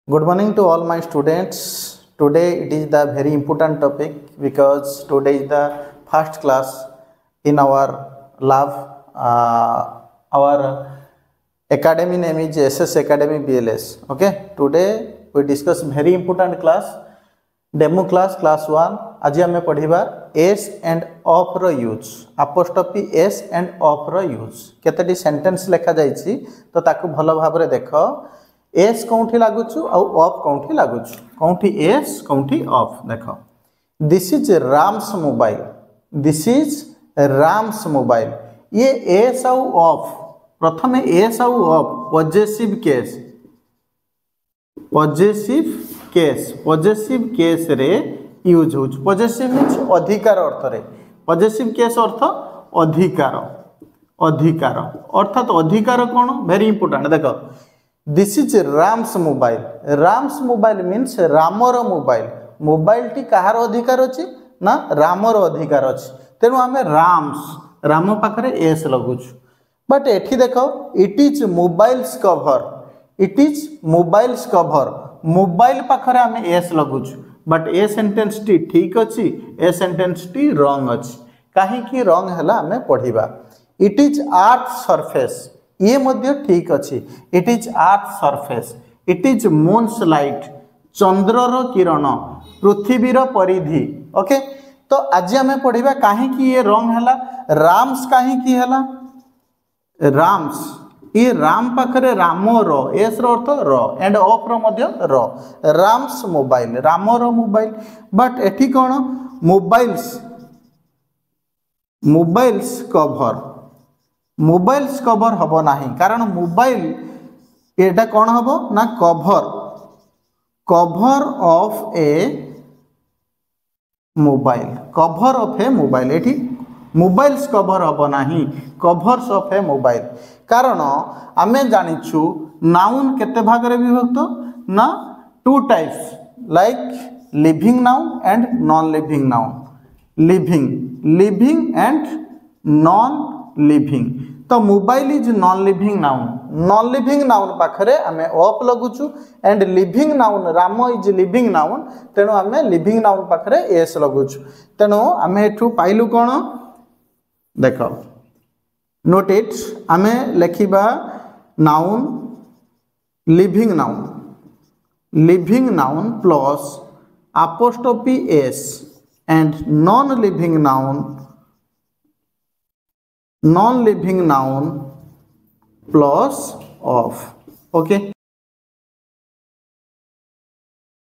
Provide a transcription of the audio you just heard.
Good morning to all my students. Today it is the very important topic because today is the first class in our lab. Our academy name is SS Academy BLS. Okay. Today we discuss very important class, demo class 1. आज आम पढ़ा S and of रो use apostrophe S and of रो use केतटी sentence लिखा जाइछि तो ताकू भलो भाबरे देखो एस कौंठी लागुछु आ ऑफ कौंठी लागुछु कौंठी एस कौंठी ऑफ देखो this is Ram's mobile this is Ram's mobile ये एस आ ऑफ प्रथमे एस आ ऑफ पॉजिटिव केस रे यूज हो पॉजिटिव मीन्स अधिकार अर्थ रे पॉजिटिव केस अर्थ अधिकार अधिकार अर्थात अधिकार कौन वेरी इंपोर्टेंट देखो this is Ram's mobile means रामर मोबाइल मोबाइल टी कहार अधिकार अछि ना रामर अधिकार अछि तेणु आमे राम पाखरे एस लगुछु बट एठी देखो it is mobiles cover mobile पाखरे आमे एस लगुछु बट ए सेंटेंस टी ठीक अच्छी ए सेंटेंस टी रॉन्ग अच्छी कहीं की रॉन्ग हैला हमें पढ़िबा इट इज अर्थ सरफेस ये मध्य ठीक अच्छी it is earth surface it is moon's light चंद्रर किरण पृथ्वीर परिधि ओके तो आज हमें पढ़िबा कहीं की ये रॉन्ग हैला राम्स कहीं की हैला राम्स ये राम पाखरे राम रो एस रो अर्थ रो एंड ऑफ रो मध्य रो राम्स मोबाइल राम रो मोबाइल बट एठी कोन मोबाइल्स कवर हबो नाही कारण मोबाइल एटा कोन हबो ना कवर ऑफ ए मोबाइल एठी मोबाइल्स कवर हम ना कभर्स ऑफ ए मोबाइल कारण आमे जानिछु नाउन केते भाग रे विभक्त ना two types like living noun and non living noun living and non living तो mobile is non living noun पाखरे आमे ऑफ लगुछु and living noun Ram is living noun तेणु आमे लिविंग नाउन पाखरे एस लगुछु तेणु आमे एठू पाइलु कोन देखो नोट इट आमे लिखिबा noun living noun plus apostrophe S and non living noun plus of okay